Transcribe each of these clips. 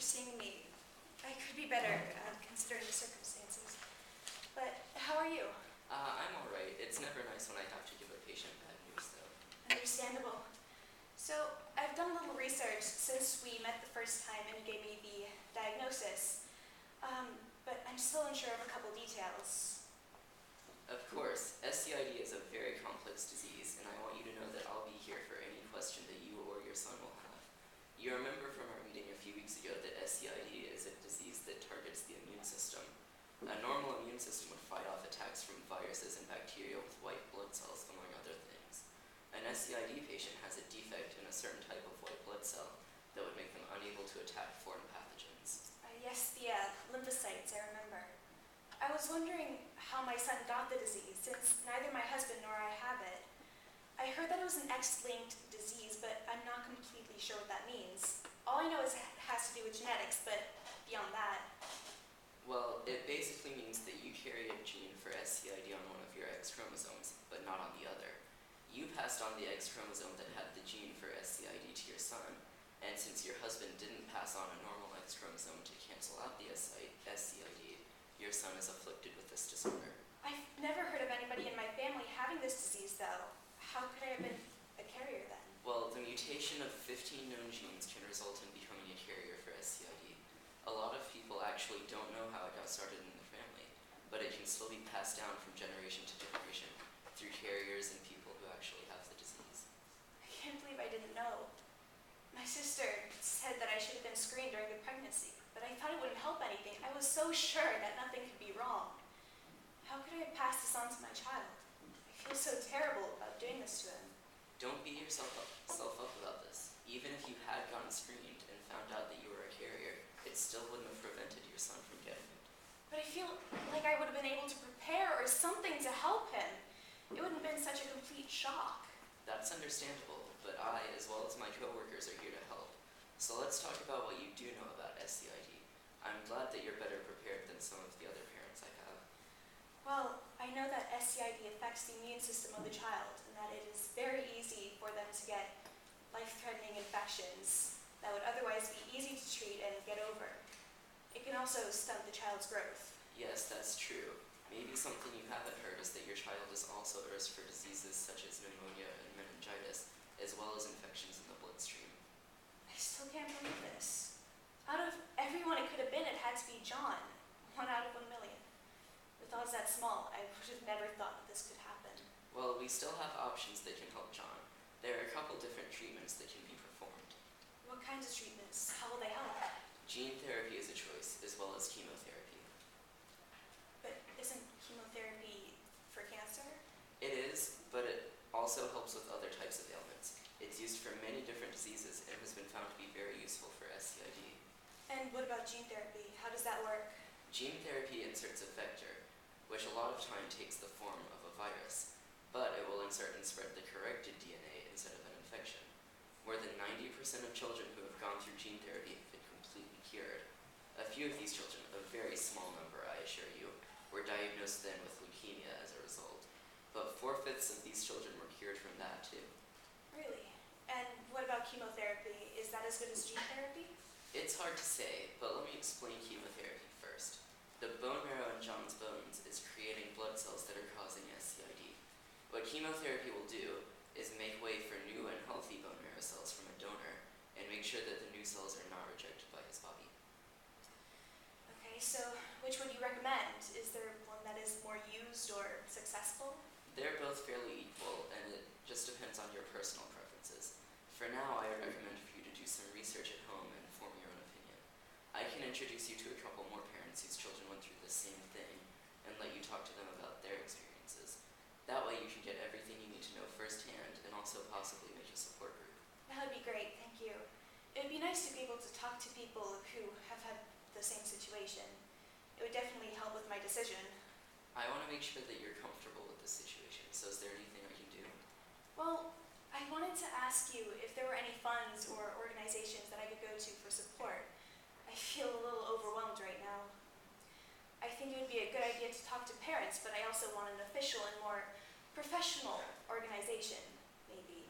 seeing me. I could be better, considering the circumstances. But how are you? I'm all right. It's never nice when I have to give a patient bad news, though. Understandable. So, I've done a little research since we met the first time and you gave me the diagnosis. But I'm still unsure of a couple details. Of course, SCID is a very complex disease, and I want you to know that I'll be here for any question that you or your son will have. You remember from our meeting a few weeks ago that SCID is a disease that targets the immune system. A normal immune system would fight off attacks from viruses and bacteria with white blood cells, among other things. An SCID patient has a defect in a certain type of white blood cell that would make them unable to attack foreign pathogens. Yes, the lymphocytes, I remember. I was wondering how my son got the disease, since neither my husband nor I have it. I heard that it was an X-linked disease, but I'm not completely sure what that means. All I know is it has to do with genetics, but beyond that. Well, it basically means that you carry a gene for SCID on one of your X chromosomes, but not on the other. You passed on the X chromosome that had the gene for SCID to your son, and since your husband didn't pass on a normal X chromosome to cancel out the SCID, your son is afflicted with this disorder. I've never heard of anybody in my family having this disease, though. How could I have been a carrier then? Well, the mutation of 15 known genes can result in becoming a carrier for SCID. A lot of people actually don't know how it got started in their family, but it can still be passed down from generation to generation through carriers and people who actually have the disease. I can't believe I didn't know. My sister said that I should have been screened during the pregnancy, but I thought it wouldn't help anything. I was so sure that nothing could be wrong. How could I have passed this on to my child? I feel so terrible about doing this to him. Don't beat yourself up about this. Even if you had gotten screened and found out that you were a carrier, it still wouldn't have prevented your son from getting it. But I feel like I would have been able to prepare or something to help him. It wouldn't have been such a complete shock. That's understandable, but I, as well as my coworkers, are here to help. So let's talk about what you do know about SCID. I'm glad that you're better prepared than some of the other parents I have. Well, I know that SCID affects the immune system of the child, and that it is very easy for them to get life-threatening infections that would otherwise be easy to treat and get over. It can also stunt the child's growth. Yes, that's true. Maybe something you haven't heard is that your child is also at risk for diseases such as pneumonia and meningitis, as well as infections in the bloodstream. I still can't believe this. Out of everyone it could have been, it had to be John. 1 out of 1 million. With odds that small, I would have never thought that this could happen. Well, we still have options that can help John. There are a couple different treatments that can be performed. What kinds of treatments? How will they help? Gene therapy is a choice, as well as chemotherapy. But isn't chemotherapy for cancer? It is, but it also helps with other types of ailments. It's used for many different diseases and has been found to be very useful for SCID. And what about gene therapy? How does that work? Gene therapy inserts a vector, which a lot of time takes the form of a virus, but it will insert and spread the corrected DNA instead of an infection. More than 90% of children who have gone through gene therapy have been completely cured. A few of these children, a very small number I assure you, were diagnosed then with leukemia as a result. But 4/5 of these children were cured from that too. Really? And what about chemotherapy? Is that as good as gene therapy? It's hard to say, but let me explain chemotherapy first. The bone marrow in John's bones is creating blood cells that are causing SCID. What chemotherapy will do is make way for new and healthy bone marrow cells from a donor and make sure that the new cells are not rejected by his body. Okay, so which would you recommend? Is there one that is more used or successful? They're both fairly equal, and it just depends on your personal preferences. For now, I would recommend for you to do some research at home and form your own opinion. I can introduce you to a couple more parents whose children went through the same thing and let you talk to them about their experiences. That way you can get everything you need to know firsthand and also possibly make a support group. That would be great, thank you. It would be nice to be able to talk to people who have had the same situation. It would definitely help with my decision. I want to make sure that you're comfortable with the situation, so is there anything I can do? Well, I wanted to ask you if there were any funds or organizations that I could go to for support. I feel a little overwhelmed right now. I think it would be a good idea to talk to parents, but I also want an official and more professional organization, maybe.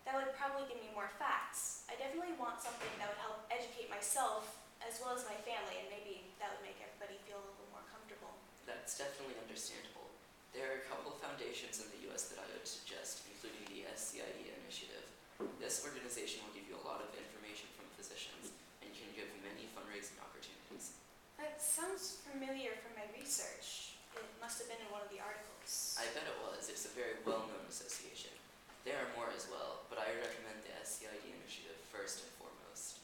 That would probably give me more facts. I definitely want something that would help educate myself as well as my family, and maybe that would make everybody feel a little more comfortable. That's definitely understandable. There are a couple of foundations in the US that I would suggest, including the SCID initiative. This organization will give you a lot of information from physicians and can give many fundraising opportunities. That sounds familiar from my research. It must have been in one of the articles. I bet it was. It's a very well-known association. There are more as well, but I recommend the SCID initiative first and foremost.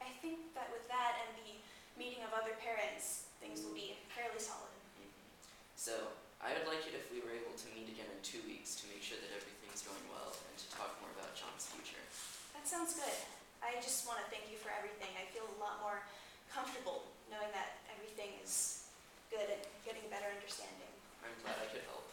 I think that with that and the meeting of other parents, things will be fairly solid. So, I would like it if we were able to meet again in 2 weeks to make sure that everything's going well and to talk more about John's future. That sounds good. I just want to thank you for everything. I feel a lot more comfortable knowing that everything is good and getting a better understanding. I'm glad I could help.